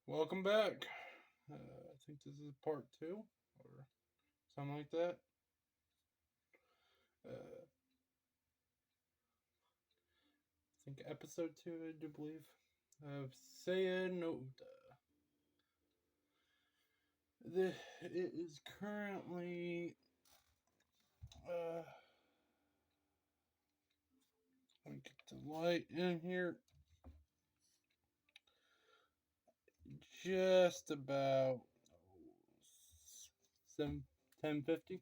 Welcome back. I think this is part two or something like that. I think episode two, I do believe. Of Sayonara. It is currently. Uh, Let me get the light in here. Just about 10:50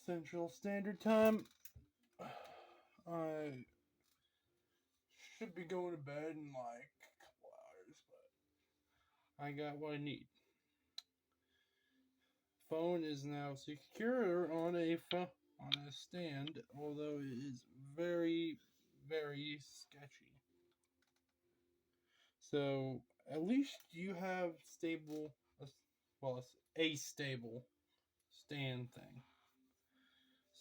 Central Standard Time. I should be going to bed in like a couple hours, but I got what I need. Phone is now secure on a stand, although it is very, very sketchy. So at least you have stable, well, a stable stand thing.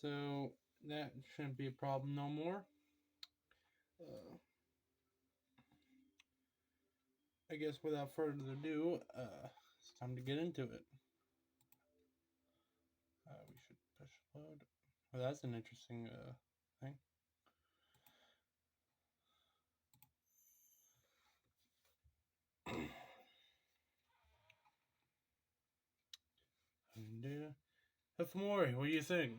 So that shouldn't be a problem no more. Uh, I guess without further ado, it's time to get into it. We should push load. Well, that's an interesting thing. Hifamori, what do you think?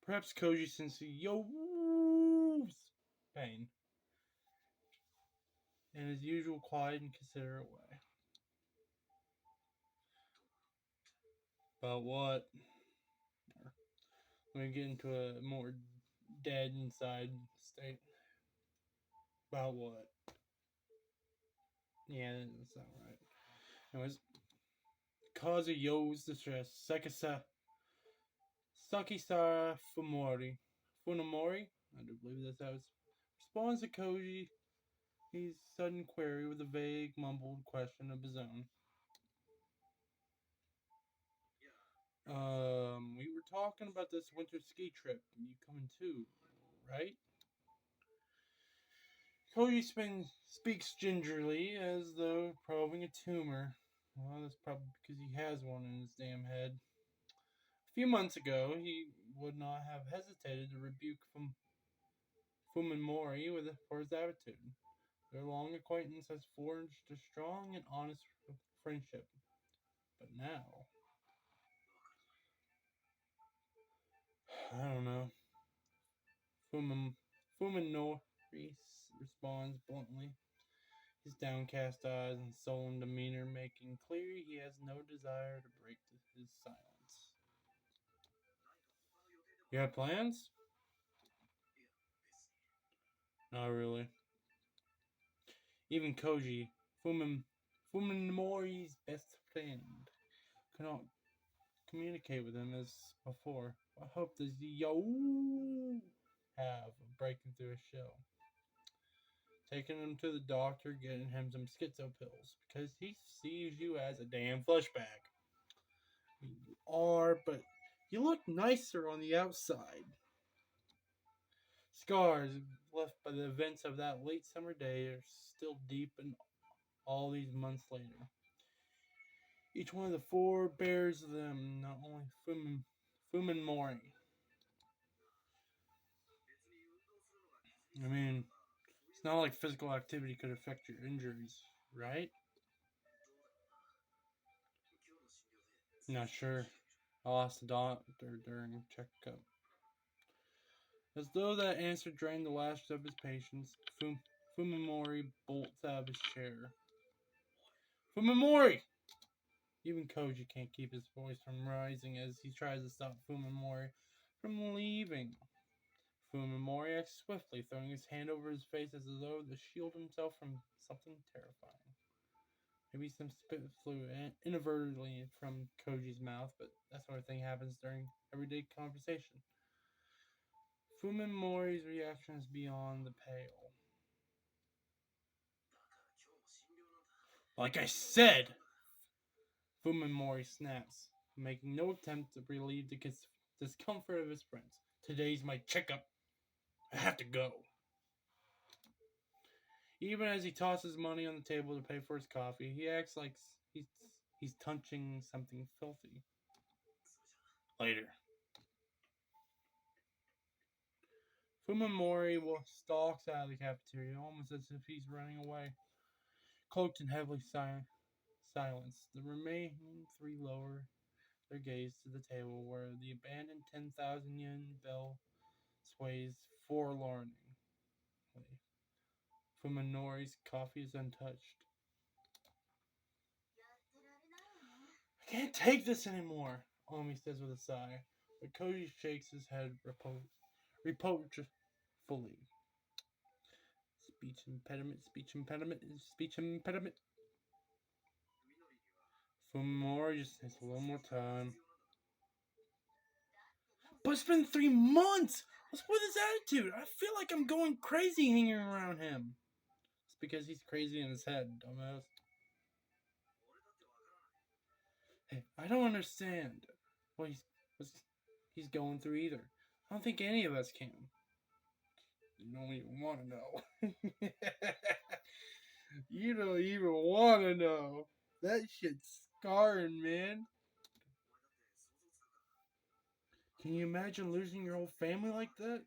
Perhaps Koji sensei Yo's pain in his usual quiet and considerate way. About what? Let me get into a more dead inside state. About what? Yeah, that doesn't sound right. Anyways, cause of Yo's distress, Sakisara Funamori, I do believe that's how it responds to Koji's sudden query with a vague, mumbled question of his own. We were talking about this winter ski trip. You coming too, right? Koji speaks gingerly, as though probing a tumor. Well, that's probably because he has one in his damn head. A few months ago, he would not have hesitated to rebuke Fumimori for his attitude. Their long acquaintance has forged a strong and honest friendship. But now, I don't know. Fuminori responds bluntly, his downcast eyes and sullen demeanor making clear he has no desire to break his silence. You have plans? Not really. Even Koji, Fuminori's best friend, cannot communicate with him as before. What hope does Yo have of breaking through his shell? Taking him to the doctor, getting him some schizo pills, because he sees you as a damn fleshbag. You are, but you look nicer on the outside. Scars left by the events of that late summer day are still deep in all these months later. Each one of the four bears them, not only Fumin Mori. I mean, it's not like physical activity could affect your injuries, right? Not sure. I'll ask the doctor during a checkup. As though that answer drained the last of his patience, Fumimori bolts out of his chair. Fumimori! Even Koji can't keep his voice from rising as he tries to stop Fumimori from leaving. Fumimori acts swiftly, throwing his hand over his face as though to shield himself from something terrifying. Maybe some spit flew inadvertently from Koji's mouth, but that sort of thing happens during everyday conversation. Fumimori's reaction is beyond the pale. Like I said, Fumimori snaps, making no attempt to relieve the discomfort of his friends. Today's my checkup. I have to go. Even as he tosses money on the table to pay for his coffee, he acts like he's he's touching something filthy. Later, Fumamori stalks out of the cafeteria, almost as if he's running away. Cloaked in heavily silence, the remaining three lower their gaze to the table where the abandoned 10,000 yen bell sways forlornly. Fuminori's coffee is untouched. I can't take this anymore, Omi says with a sigh. But Koji shakes his head reproachfully. Speech impediment, speech impediment, speech impediment. Fumimori just needs a little more time. But it's been 3 months! What's with his attitude? I feel like I'm going crazy hanging around him. It's because he's crazy in his head, dumbass. Hey, I don't understand what he's going through either. I don't think any of us can. You don't even want to know. You don't even want to know. That shit's scarring, man. Can you imagine losing your whole family like that?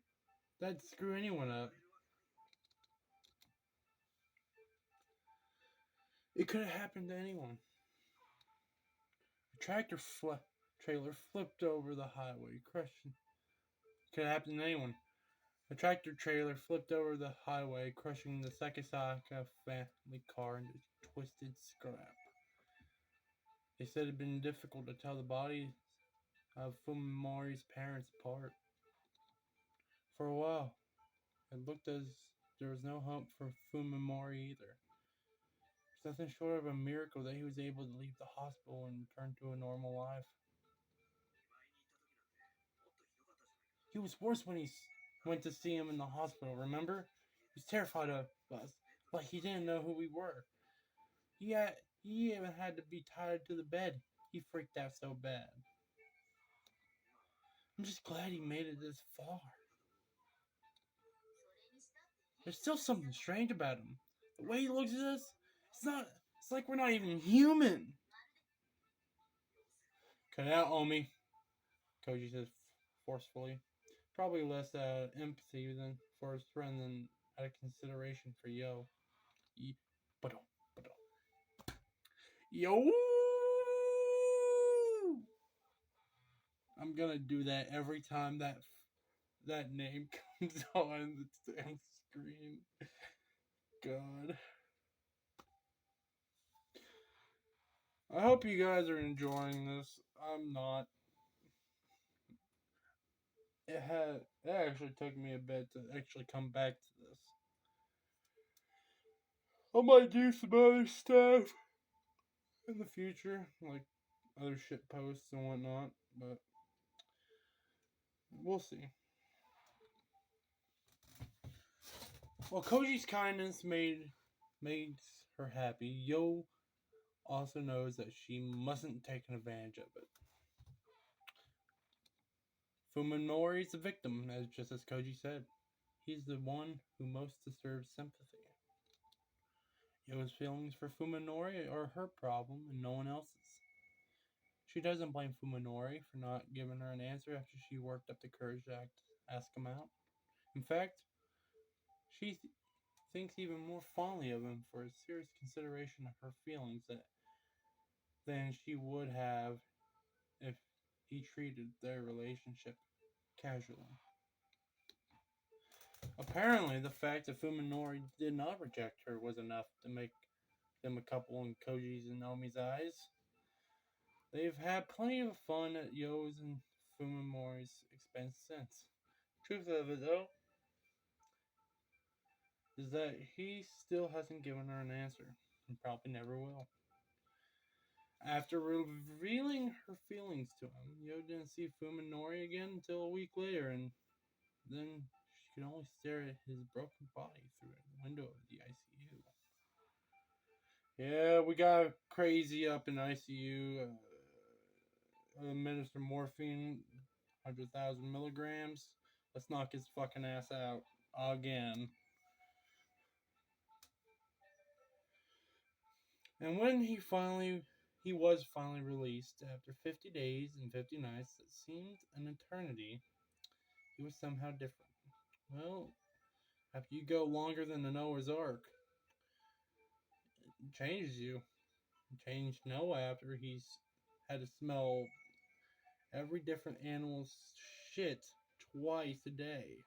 That'd screw anyone up. It could have happened to anyone. A trailer flipped over the highway, crushing. Could have happened to anyone. A tractor trailer flipped over the highway, crushing the Sakisaka family car into twisted scrap. They said it had been difficult to tell the bodies of Fumimori's parents apart. For a while, it looked as there was no hope for Fumimori either. It was nothing short of a miracle that he was able to leave the hospital and return to a normal life. He was worse when he went to see him in the hospital, remember? He was terrified of us, like he didn't know who we were. He even had to be tied to the bed. He freaked out so bad. I'm just glad he made it this far. There's still something strange about him. The way he looks at us, it's like we're not even human. Cut it out, Omi, Koji says forcefully. Probably less out of empathy than for his friend than out of consideration for Yo. Yo! I'm gonna do that every time that name comes on the damn screen. God. I hope you guys are enjoying this. I'm not. It actually took me a bit to actually come back to this. I might do some other stuff in the future, like other shit posts and whatnot, but we'll see. Well, Koji's kindness made her happy. Yo also knows that she mustn't take advantage of it. Fuminori is the victim, just as Koji said. He's the one who most deserves sympathy. Yo's feelings for Fuminori are her problem and no one else's. She doesn't blame Fuminori for not giving her an answer after she worked up the courage to ask him out. In fact, she thinks even more fondly of him for his serious consideration of her feelings than she would have if he treated their relationship casually. Apparently, the fact that Fuminori did not reject her was enough to make them a couple in Koji's and Omi's eyes. They've had plenty of fun at Yo's and Fumimori's expense since. Truth of it, though, is that he still hasn't given her an answer, and probably never will. After revealing her feelings to him, Yo didn't see Fuminori again until a week later, and then she could only stare at his broken body through a window of the ICU. Yeah, we got crazy up in ICU. Administer morphine, 100,000 milligrams. Let's knock his fucking ass out again. And when he was finally released after 50 days and 50 nights that seemed an eternity, he was somehow different. Well, after you go longer than the Noah's Ark, it changes you. It changed Noah after he's had to smell every different animal's shit twice a day.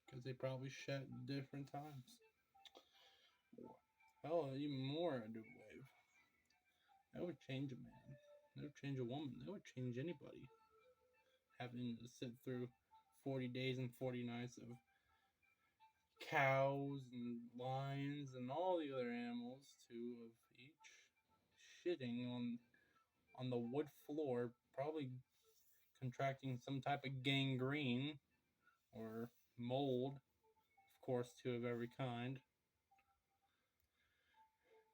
Because they probably shat at different times. Hell, even more, I do believe. That would change a man. That would change a woman. That would change anybody. Having to sit through 40 days and 40 nights of cows and lions and all the other animals, two of each, shitting on the wood floor, probably contracting some type of gangrene or mold, of course, two of every kind,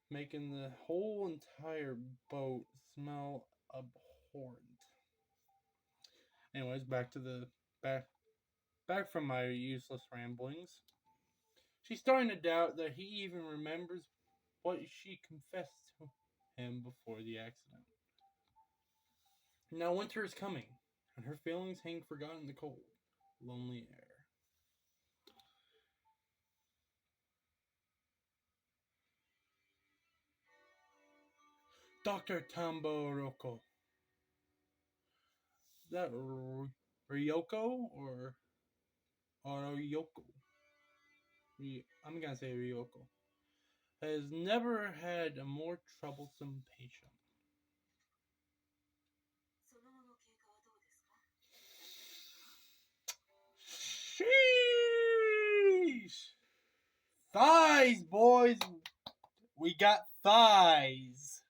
making the whole entire boat smell abhorrent. Anyways, back from my useless ramblings. She's starting to doubt that he even remembers what she confessed to him before the accident. Now winter is coming, and her feelings hang forgotten in the cold, lonely air. Dr. Tambo Roko. Is that Ryoko or Ryoko? I'm gonna say Ryoko. Has never had a more troublesome patient. Sheesh! Thighs, boys! We got thighs!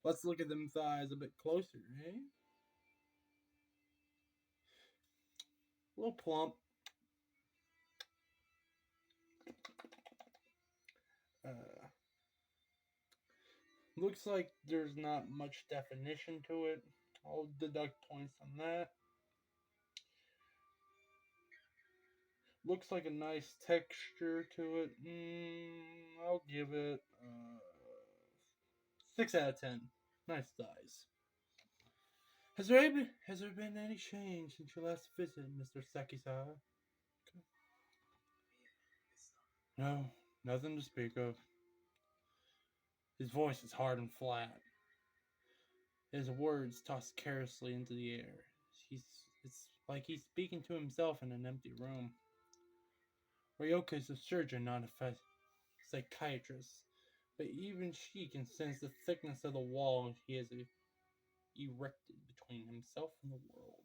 Let's look at them thighs a bit closer, eh? A little plump. Uh, Looks like there's not much definition to it. I'll deduct points on that. Looks like a nice texture to it. I'll give it 6 out of 10. Nice thighs. Has there been any change since your last visit, Mr. Sakisara? No, nothing to speak of. His voice is hard and flat. His words tossed carelessly into the air. It's like he's speaking to himself in an empty room. Ryoka is a surgeon, not a psychiatrist, but even she can sense the thickness of the wall he has erected between himself and the world.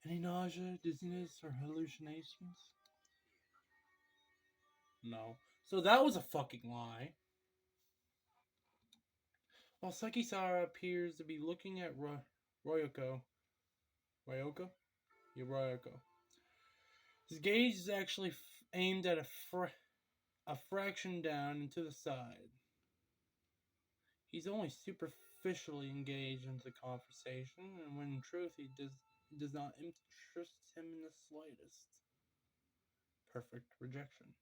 Any nausea, dizziness, or hallucinations? No. So that was a fucking lie. While Sakisara appears to be looking at Ryoko. Ryoko? Yeah, Ryoko. His gaze is actually aimed at a fraction down and to the side. He's only superficially engaged into the conversation, and when in truth he does not interest him in the slightest. Perfect rejection.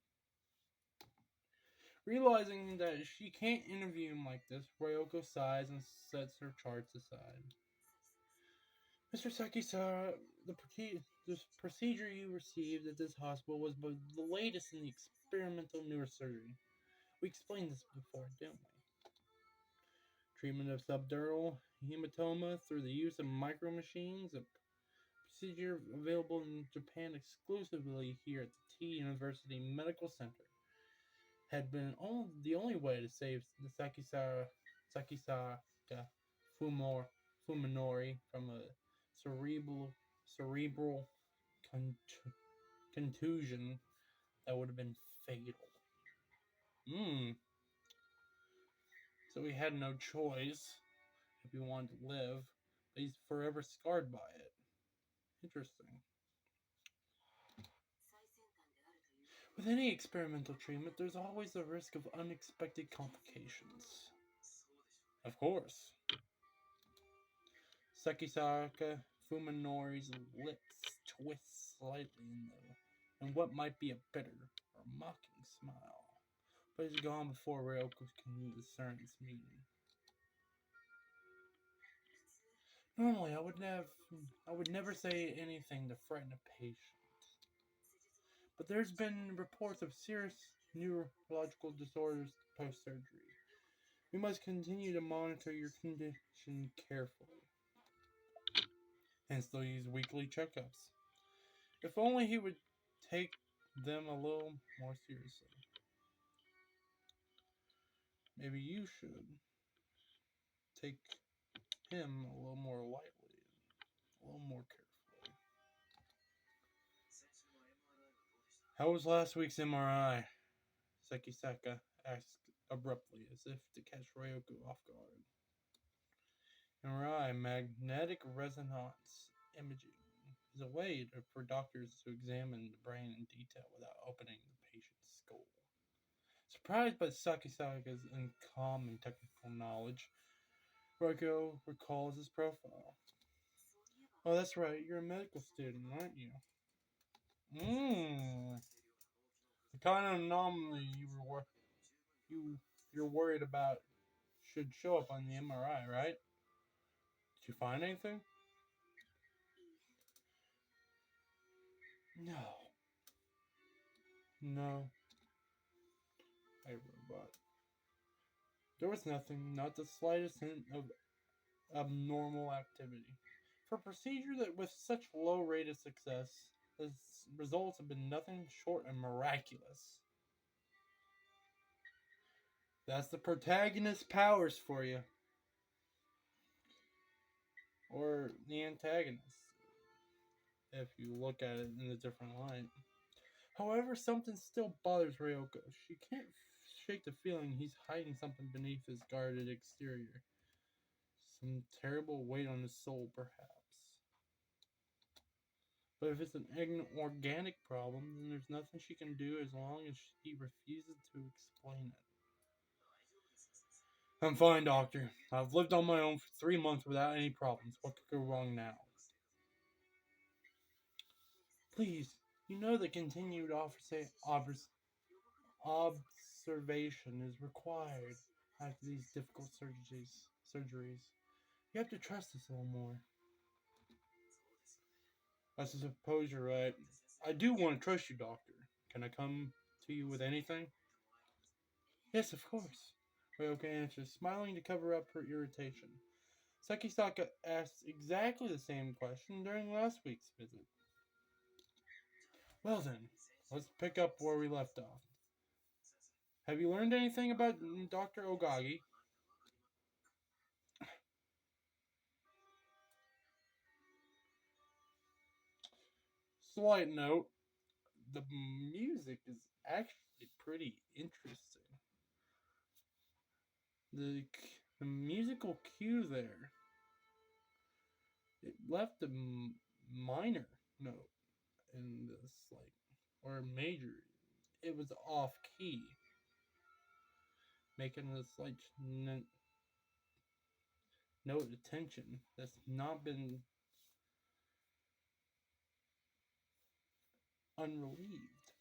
Realizing that she can't interview him like this, Ryoko sighs and sets her charts aside. Mr. Sakisara, the procedure you received at this hospital was the latest in the experimental neurosurgery. We explained this before, didn't we? Treatment of subdural hematoma through the use of micromachines, a procedure available in Japan exclusively here at the T University Medical Center, had been the only way to save the Sakisaka Fuminori from a cerebral contusion that would have been fatal. So he had no choice if he wanted to live, but he's forever scarred by it. Interesting. With any experimental treatment, there's always the risk of unexpected complications. Of course. Sakisaka Fuminori's lips twist slightly in what might be a bitter or mocking smile. but he's gone before Ryoko can discern its meaning. Normally, I would never say anything to frighten a patient, but there's been reports of serious neurological disorders post-surgery. We must continue to monitor your condition carefully, hence these weekly checkups. If only he would take them a little more seriously. Maybe you should take him a little more lightly, a little more carefully. How was last week's MRI? Sekisaka asked abruptly, as if to catch Ryoku off guard. MRI, magnetic resonance imaging, is a way for doctors to examine the brain in detail without opening the patient's skull. Surprised by Sakisaka's uncommon technical knowledge, Ryoku recalls his profile. Oh, that's right, you're a medical student, aren't you? The kind of anomaly you're worried about should show up on the MRI, right? Did you find anything? No. No. I robot. There was nothing, not the slightest hint of abnormal activity. For a procedure that with such low rate of success, the results have been nothing short of miraculous. That's the protagonist's powers for you. Or the antagonist, if you look at it in a different light. However, something still bothers Ryoko. She can't shake the feeling he's hiding something beneath his guarded exterior. Some terrible weight on his soul, perhaps. But if it's an organic problem, then there's nothing she can do as long as he refuses to explain it. I'm fine, doctor. I've lived on my own for 3 months without any problems. What could go wrong now? Please, you know that continued observation is required after these difficult surgeries. You have to trust us a little more. I suppose you're right. I do want to trust you, doctor. Can I come to you with anything? Yes, of course. Ryoka answers, smiling to cover up her irritation. Sakisaka asked exactly the same question during last week's visit. Well then, let's pick up where we left off. Have you learned anything about Dr. Ogagi? Slight note, the music is actually pretty interesting. The, the musical cue there, it left a minor note in this, or major. It was off key, making a slight note of tension that's not been unrelieved.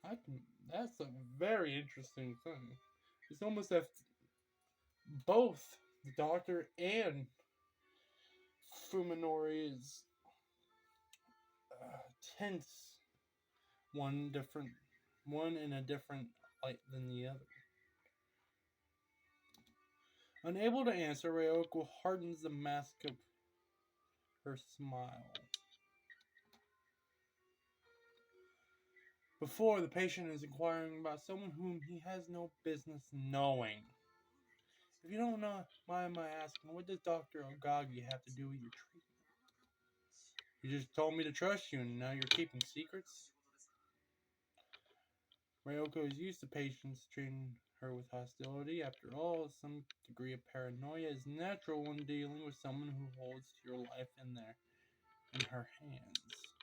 I can. That's a very interesting thing. It's almost as both the Doctor and Fuminori's tense one different, one in a different light than the other. Unable to answer, Ryoko hardens the mask of her smile. Before, the patient is inquiring about someone whom he has no business knowing. If you don't know, why am I asking? What does Dr. Ogagi have to do with your treatment? You just told me to trust you, and now you're keeping secrets? Ryoko is used to patients treating her with hostility. After all, some degree of paranoia is natural when dealing with someone who holds your life in her hands.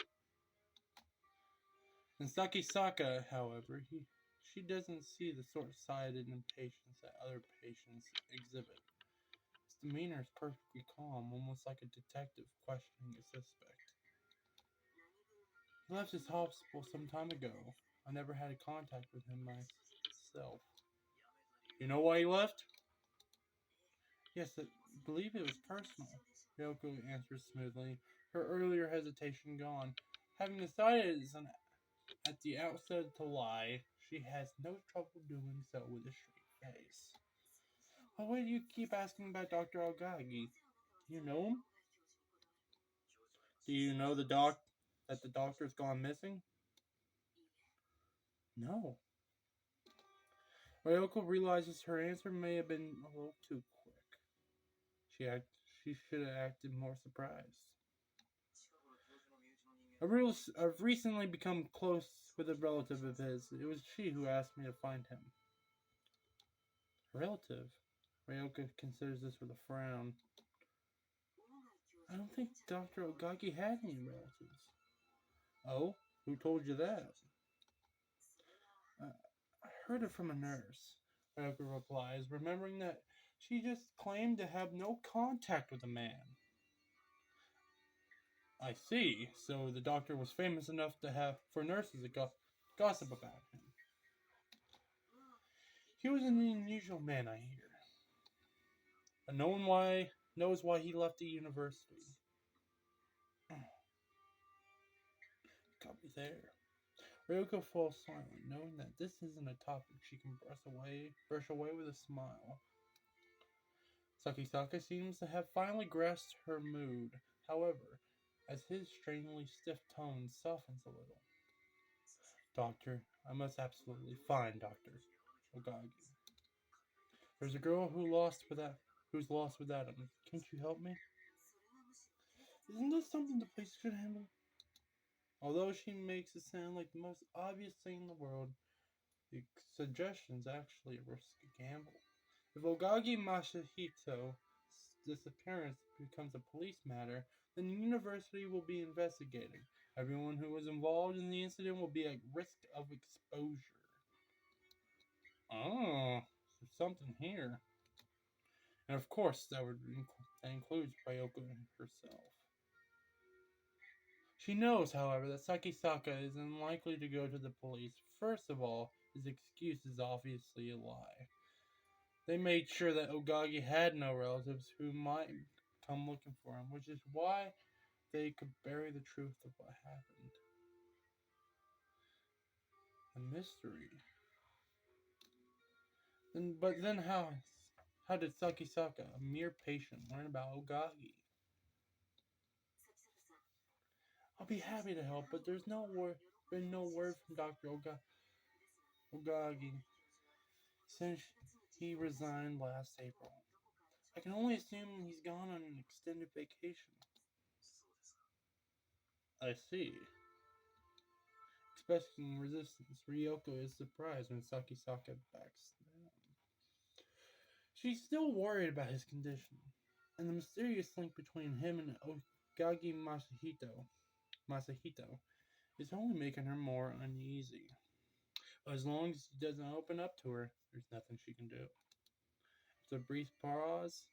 In Sakisaka, however, she doesn't see the short-sighted impatience that other patients exhibit. His demeanor is perfectly calm, almost like a detective questioning a suspect. He left his hospital some time ago. I never had a contact with him myself. You know why he left? Yes, I believe it was personal. Ryoko answers smoothly, her earlier hesitation gone. Having decided at the outset to lie, she has no trouble doing so with a straight face. Oh, why do you keep asking about Dr. Ogagi? Do you know him? Do you know that the doctor's gone missing? No. Ryoko realizes her answer may have been a little too quick. She should have acted more surprised. I've recently become close with a relative of his. It was she who asked me to find him. Relative? Ryoko considers this with a frown. I don't think Dr. Ogaki had any relatives. Oh? Who told you that? I heard it from a nurse, Ryoko replies, remembering that she just claimed to have no contact with the man. I see. So the doctor was famous enough to have for nurses to gossip about him. He was an unusual man, I hear. But no one knows why he left the university. Got me there. Ryoko falls silent, knowing that this isn't a topic she can brush away with a smile. Sakisaka seems to have finally grasped her mood, however, as his strangely stiff tone softens a little. Doctor, I must absolutely find Dr. Ogagi. There's a girl who's lost without him. Can't you help me? Isn't this something the police should handle? Although she makes it sound like the most obvious thing in the world, the suggestion's actually a risky gamble. If Ogagi Masahito's disappearance becomes a police matter, then the university will be investigated. Everyone who was involved in the incident will be at risk of exposure. Oh, there's something here. And of course, that includes Ryoko herself. She knows, however, that Sakisaka is unlikely to go to the police. First of all, his excuse is obviously a lie. They made sure that Ogagi had no relatives who might come looking for him, which is why they could bury the truth of what happened. A mystery. But then how did Sakisaka, a mere patient, learn about Ogagi? I'll be happy to help, but there's been no word from Dr. Ogagi since he resigned last April. I can only assume he's gone on an extended vacation. I see. Expecting resistance, Ryoko is surprised when Sakisaka backs down. She's still worried about his condition, and the mysterious link between him and Ogagi Masahito is only making her more uneasy. As long as he doesn't open up to her, there's nothing she can do. After a brief pause,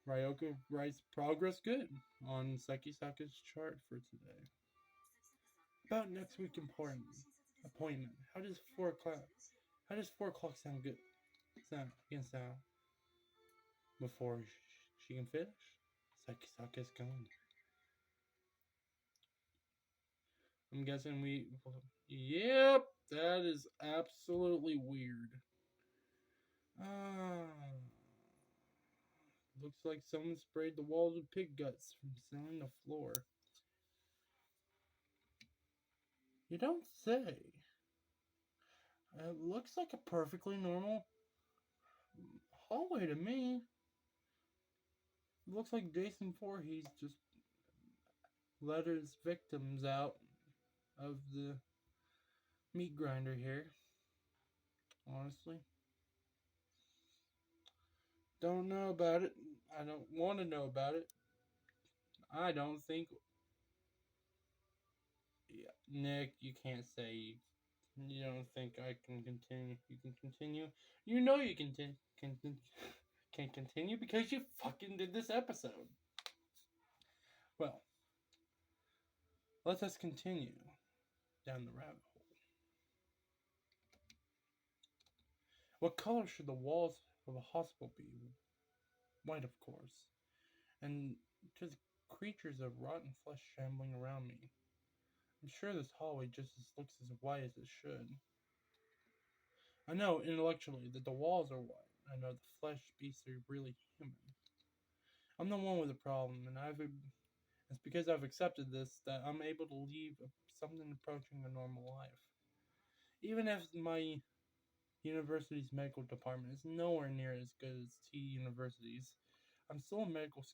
Ryoko writes progress good on Sakisaka's chart for today. About next week appointment. How does 4 o'clock sound good? Sound before she can finish? Sakisaka's gone. I'm guessing Yep, that is absolutely weird. Looks like someone sprayed the walls with pig guts from selling the floor. You don't say. It looks like a perfectly normal hallway to me. It looks like Jason Voorhees just let his victims out of the meat grinder here. Honestly. Don't know about it. I don't want to know about it. I don't think. Yeah, Nick, you can't say you don't think I can continue. You can continue. You know you can continue because you fucking did this episode. Well, let us continue. down the rabbit hole. What color should the walls of a hospital be? White, of course. And to the creatures of rotten flesh shambling around me, I'm sure this hallway just looks as white as it should. I know intellectually that the walls are white. I know the flesh beasts are really human. I'm the one with the problem, and it's because I've accepted this that I'm able to lead something approaching a normal life. Even if my university's medical department is nowhere near as good as T University's, I'm still a medical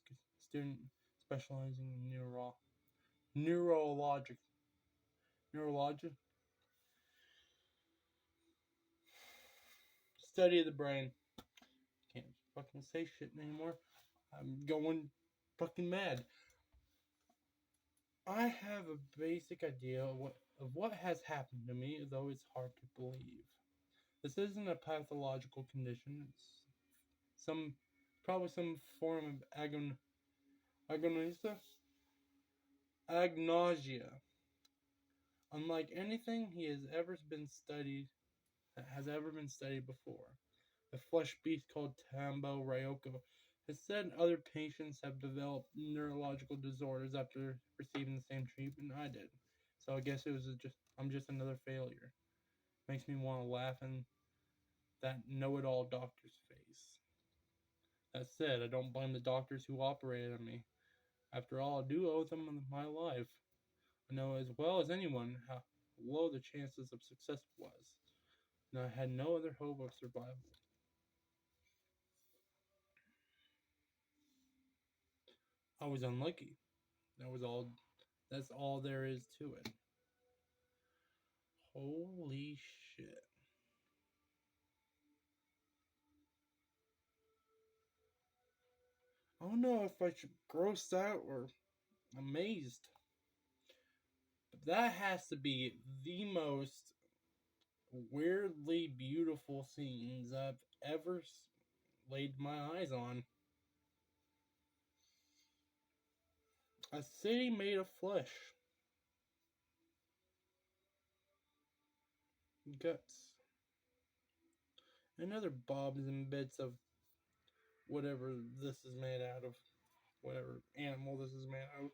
student specializing in neurologic neurologic study of the brain. Can't fucking say shit anymore. I'm going fucking mad. I have a basic idea of what has happened to me, though it's hard to believe. This isn't a pathological condition. It's some probably some form of agonia, agnosia. Unlike anything he has ever been studied that has ever been studied before. The flesh beast called Tambo Ryoko has said other patients have developed neurological disorders after receiving the same treatment I did. So I guess I'm just another failure. Makes me want to laugh in that know-it-all doctor's face. That said, I don't blame the doctors who operated on me. After all, I do owe them my life. I know as well as anyone how low the chances of success was, and I had no other hope of survival. I was unlucky. That was all. That's all there is to it. Holy shit. I don't know if I should grossed out or amazed. But that has to be the most weirdly beautiful scenes I've ever laid my eyes on. A city made of flesh, guts, and other bobs and bits of whatever this is made out of, whatever animal this is made out of.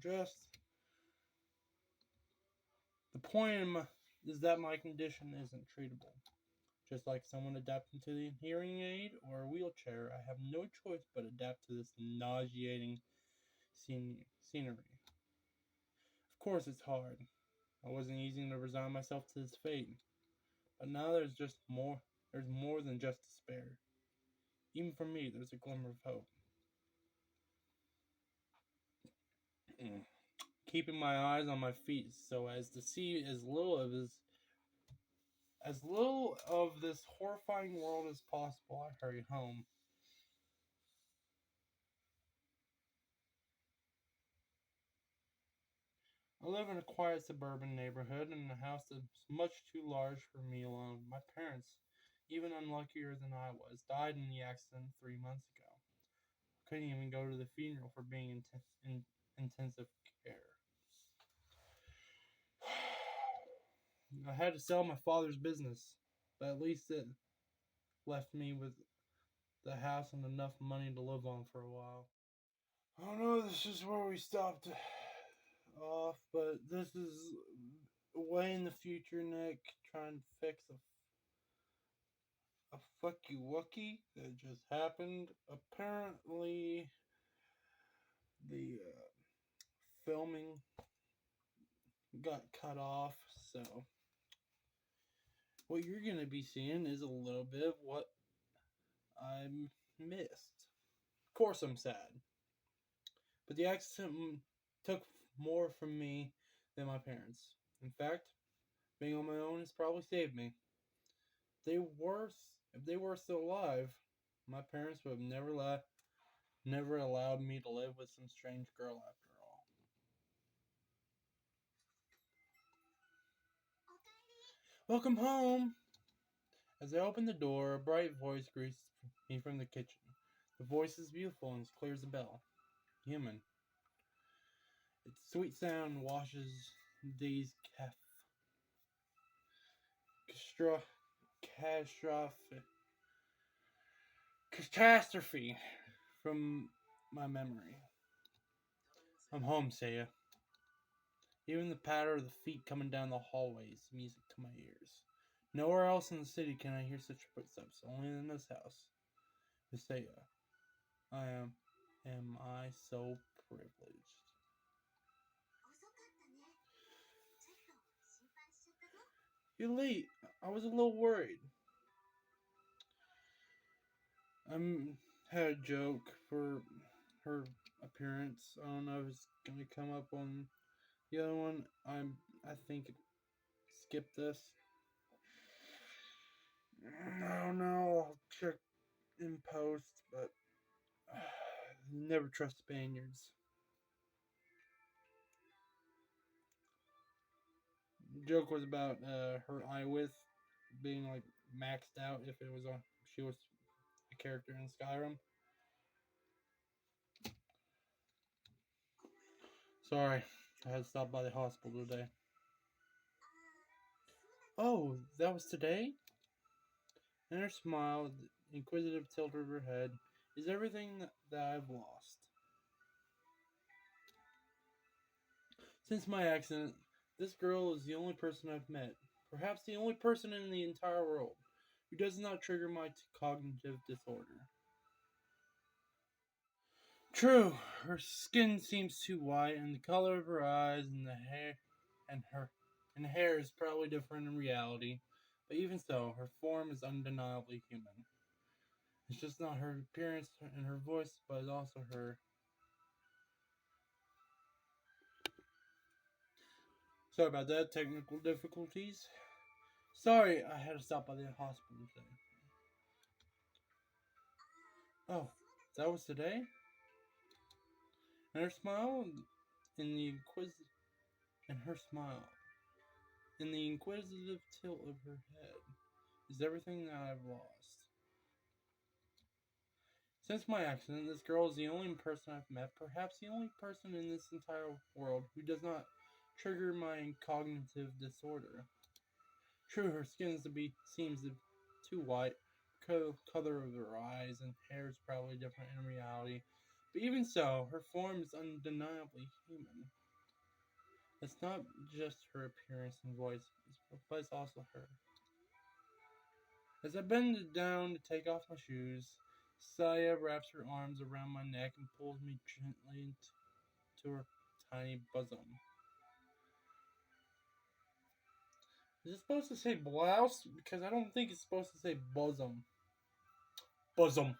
Readjust. The point is that my condition isn't treatable. Just like someone adapting to the hearing aid or a wheelchair, I have no choice but adapt to this nauseating scenery. Of course, it's hard. I wasn't easy to resign myself to this fate, but now there's just more. There's more than just despair. Even for me, there's a glimmer of hope. Keeping my eyes on my feet so as to see as little of this horrifying world as possible, I hurry home. I live in a quiet suburban neighborhood in a house that's much too large for me alone. My parents, even unluckier than I was, died in the accident 3 months ago. I couldn't even go to the funeral for being in intensive care. I had to sell my father's business, but at least it left me with the house and enough money to live on for a while. I know this is where we stopped off, but this is way in the future, Nick, trying to fix a fucky wucky that just happened. Apparently, the filming got cut off, so what you're going to be seeing is a little bit of what I missed. Of course, I'm sad, but the accident took more from me than my parents. In fact, being on my own has probably saved me. If they were still alive, my parents would have never allowed me to live with some strange girl after all. Welcome home! As I open the door, a bright voice greets me from the kitchen. The voice is beautiful and as clear as a bell. human. Its sweet sound washes these catastrophe from my memory. I'm home, Saya. Even the patter of the feet coming down the hallway is music to my ears. Nowhere else in the city can I hear such footsteps, only in this house. Saya, am I so privileged? You're late. I was a little worried. I had a joke for her appearance. I don't know if it's gonna come up on the other one. I think skip this. I don't know. I'll check in post, but never trust Spaniards. The joke was about her eye width being like maxed out if it was on. She was a character in Skyrim. Sorry, I had to stop by the hospital today. Oh, that was today? And her smile, the inquisitive tilt of her head, is everything that I've lost. Since my accident, this girl is the only person I've met, perhaps the only person in the entire world, who does not trigger my cognitive disorder. True, her skin seems too white, and the color of her eyes and the hair and hair is probably different in reality. But even so, her form is undeniably human. It's just not her appearance and her voice, but it's also her. Sorry about that, technical difficulties. Sorry, I had to stop by the hospital today. Oh, that was today? And her smile in the and her smile in the inquisitive tilt of her head is everything that I've lost. Since my accident, this girl is the only person I've met, perhaps the only person in this entire world who does not trigger my cognitive disorder. True, her skin seems too white, color of her eyes and hair is probably different in reality, but even so, her form is undeniably human. It's not just her appearance and voice, but it's also her. As I bend down to take off my shoes, Saya wraps her arms around my neck and pulls me gently into her tiny bosom. Is it supposed to say blouse? Because I don't think it's supposed to say bosom. Bosom.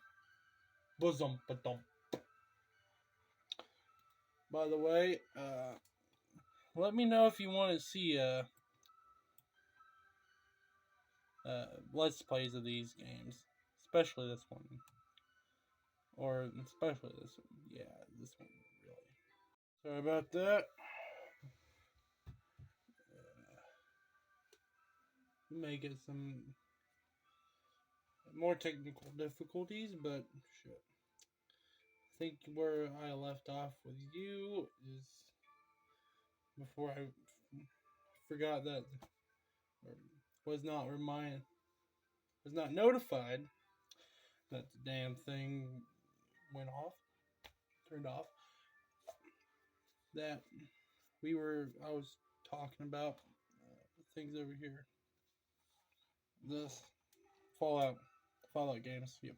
Bosom. Ba-dum. By the way, let me know if you want to see let's plays of these games, especially this one, or especially this one. Yeah, this one really. Sorry about that. We may get some more technical difficulties, but shit. I think where I left off with you is before I forgot that, or was not notified that the damn thing turned off. That I was talking about things over here. This Fallout games. Yep.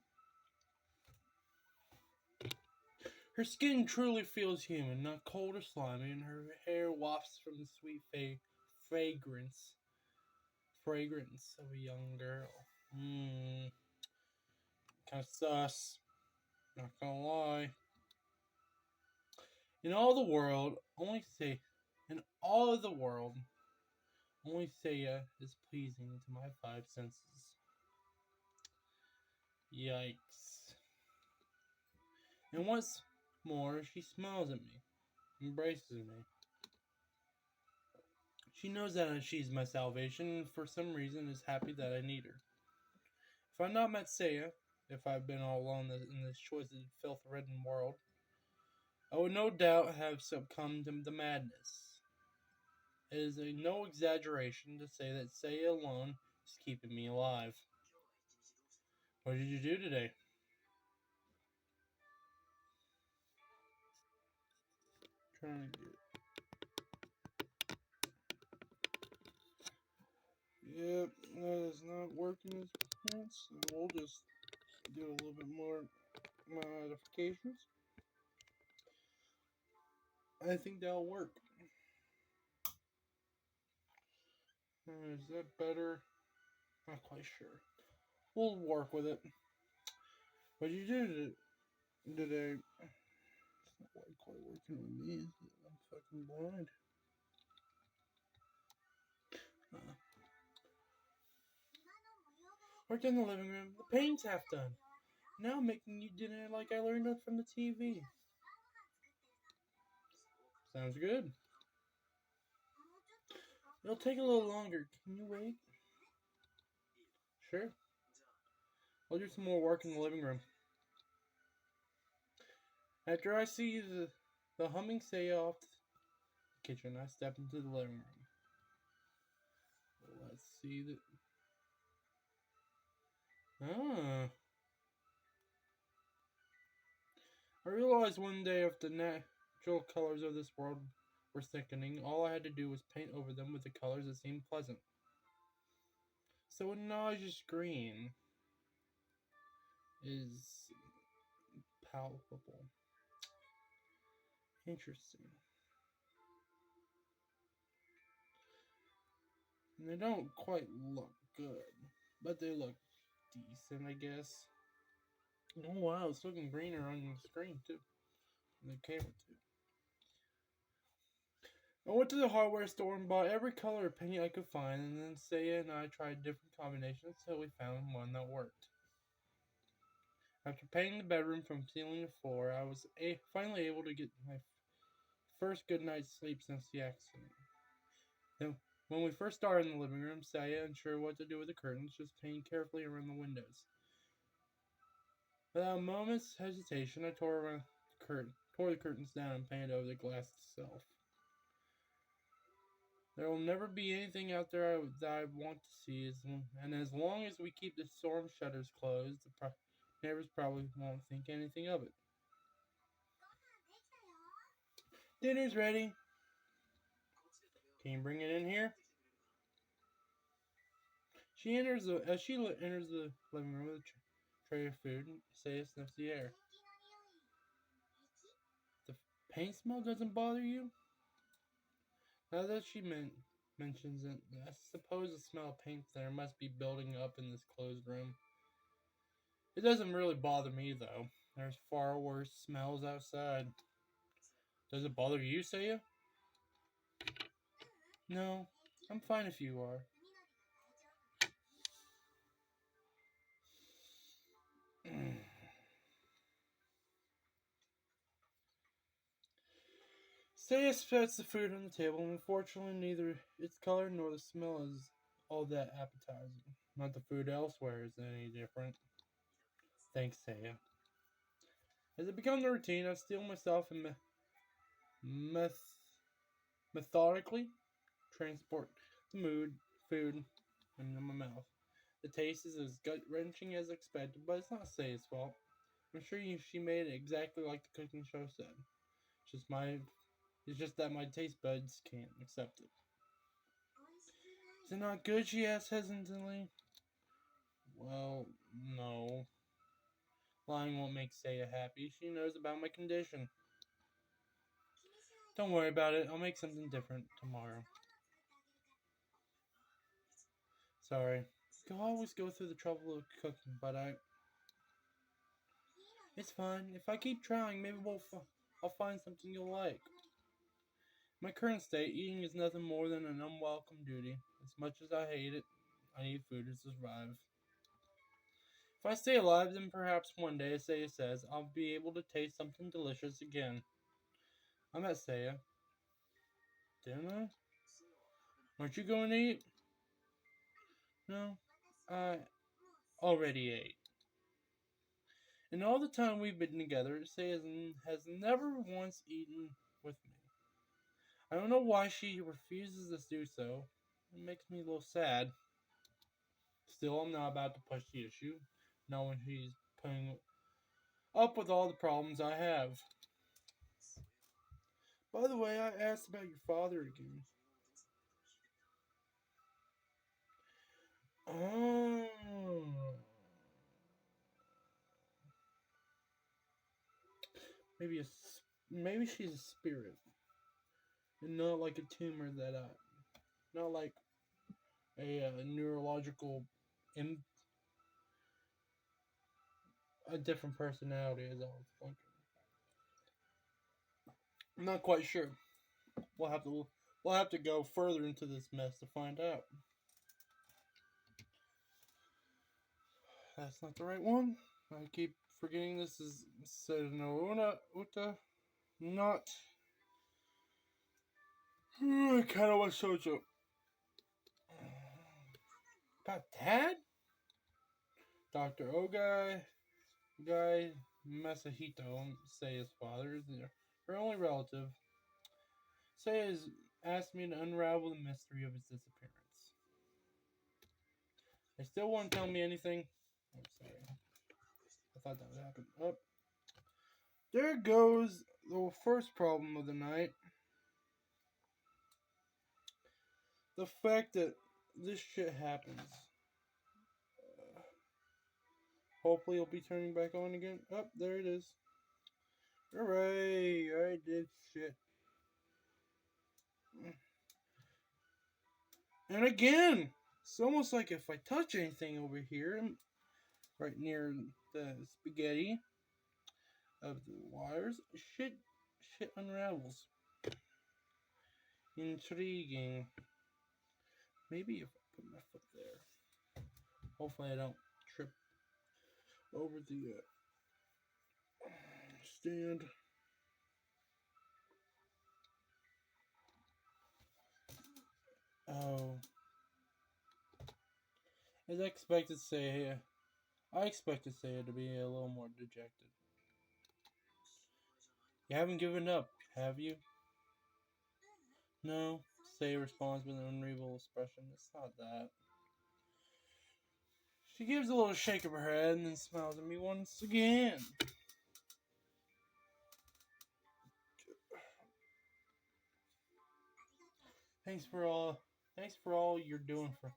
Her skin truly feels human, not cold or slimy, and her hair wafts from the sweet fragrance of a young girl. Kind of sus. Not gonna lie. In all the world, only Saya is pleasing to my five senses. Yikes. And what's more, she smiles at me, embraces me. She knows that she's my salvation, and for some reason is happy that I need her. If I've not met Saya, if I've been all alone in this choice filth-ridden world, I would no doubt have succumbed to the madness. It is no exaggeration to say that Seiya alone is keeping me alive. What did you do today? Trying to get. Yep, that is not working as planned, so we'll just do a little bit more modifications. I think that'll work. Is that better? Not quite sure. We'll work with it. What did you do today? It's not quite working with me, is it? I'm fucking blind. Uh, Worked in the living room. The paint's half done. Now I'm making you dinner like I learned it from the TV. Sounds good. It'll take a little longer. Can you wait? Sure. I'll do some more work in the living room. After I see the humming say off the kitchen, I step into the living room. Let's see the. Ah. I realized one day if the natural colors of this world were sickening, all I had to do was paint over them with the colors that seemed pleasant. So a nauseous green is palpable. Interesting. And they don't quite look good, but they look decent, I guess. Oh wow, it's looking greener on the screen too. On the camera too. I went to the hardware store and bought every color of paint I could find, and then Saya and I tried different combinations until we found one that worked. After painting the bedroom from ceiling to floor, I was finally able to get my first good night's sleep since the accident. Then, when we first started in the living room, Saya, unsure what to do with the curtains, just painted carefully around the windows. Without a moment's hesitation, I tore the curtains down and painted over the glass itself. There will never be anything out there that I want to see, and as long as we keep the storm shutters closed, the neighbors probably won't think anything of it. Dinner's ready. Can you bring it in here? As she enters the living room with a tray of food. Saya sniffs the air. The paint smell doesn't bother you? Now that she mentions it, I suppose the smell of paint there must be building up in this closed room. It doesn't really bother me though. There's far worse smells outside. Does it bother you, Saya? No, I'm fine if you are. Saya sets the food on the table, and unfortunately, neither its color nor the smell is all that appetizing. Not the food elsewhere is any different. Thanks, Saya. As it becomes a routine, I steel myself and methodically transport the food into my mouth. The taste is as gut-wrenching as expected, but it's not Saya's fault. I'm sure she made it exactly like the cooking show said. It's just that my taste buds can't accept it. Is it not good? She asked hesitantly. Well, no. Lying won't make Saya happy. She knows about my condition. Don't worry about it. I'll make something different tomorrow. Sorry. You always go through the trouble of cooking, but It's fine. If I keep trying, maybe I'll find something you'll like. In my current state, eating is nothing more than an unwelcome duty. As much as I hate it, I need food to survive. If I stay alive, then perhaps one day, as Saya says, I'll be able to taste something delicious again. I met Saya. Didn't I? Aren't you going to eat? No, I already ate. In all the time we've been together, Say has never once eaten with me. I don't know why she refuses to do so. It makes me a little sad. Still, I'm not about to push the issue, knowing she's putting up with all the problems I have. By the way, I asked about your father again. Oh. Maybe maybe she's a spirit, and not like a tumor that not like a neurological, in a different personality as I was thinking. I'm not quite sure. We'll have to we'll have to go further into this mess to find out. That's not the right one. I keep forgetting this is Sedona Uta, not kind of a shoujo. About Dad? Dr. Ogai Guy Masahito, say his father, is her only relative. Say has asked me to unravel the mystery of his disappearance. They still won't tell me anything. I'm sorry. I thought that would happen. Oh, there goes the first problem of the night. The fact that this shit happens. Hopefully it'll be turning back on again. Oh, there it is. Hooray! I did shit. And again! It's almost like if I touch anything over here, right near the spaghetti of the wires, shit unravels. Intriguing. Maybe if I put my foot there. Hopefully I don't trip over the stand. Oh. As I expected Seiya. I expected Seiya to be a little more dejected. You haven't given up, have you? No. Seiya responds with an unreadable expression. It's not that. She gives a little shake of her head and then smiles at me once again. Thanks for all. Thanks for all you're doing for.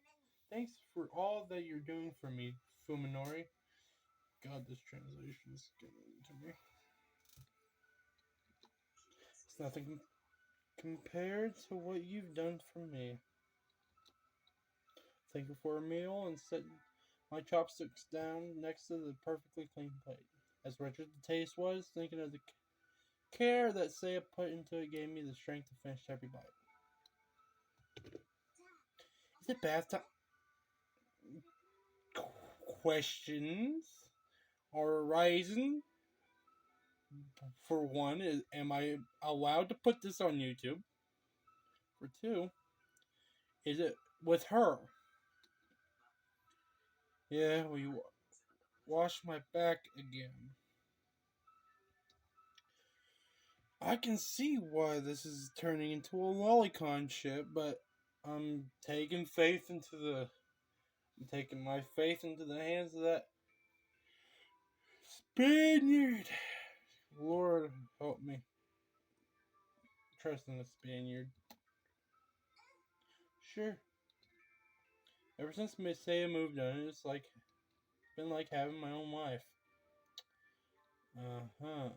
Thanks for all that you're doing for me, Fuminori. God, this translation is getting to me. It's nothing compared to what you've done for me. Thank you for a meal and set my chopsticks down next to the perfectly clean plate. As wretched the taste was, thinking of the care that Seiya put into it gave me the strength to finish every bite. Is it bath time? Questions are arising. For one, am I allowed to put this on YouTube? For two, is it with her? Yeah, will you wash my back again? I can see why this is turning into a lolicon shit, but I'm taking my faith into the hands of that Spaniard. Lord help me. Trust in the Spaniard. Sure. Ever since Miss Seiya moved on, it's been like having my own wife. Uh-huh.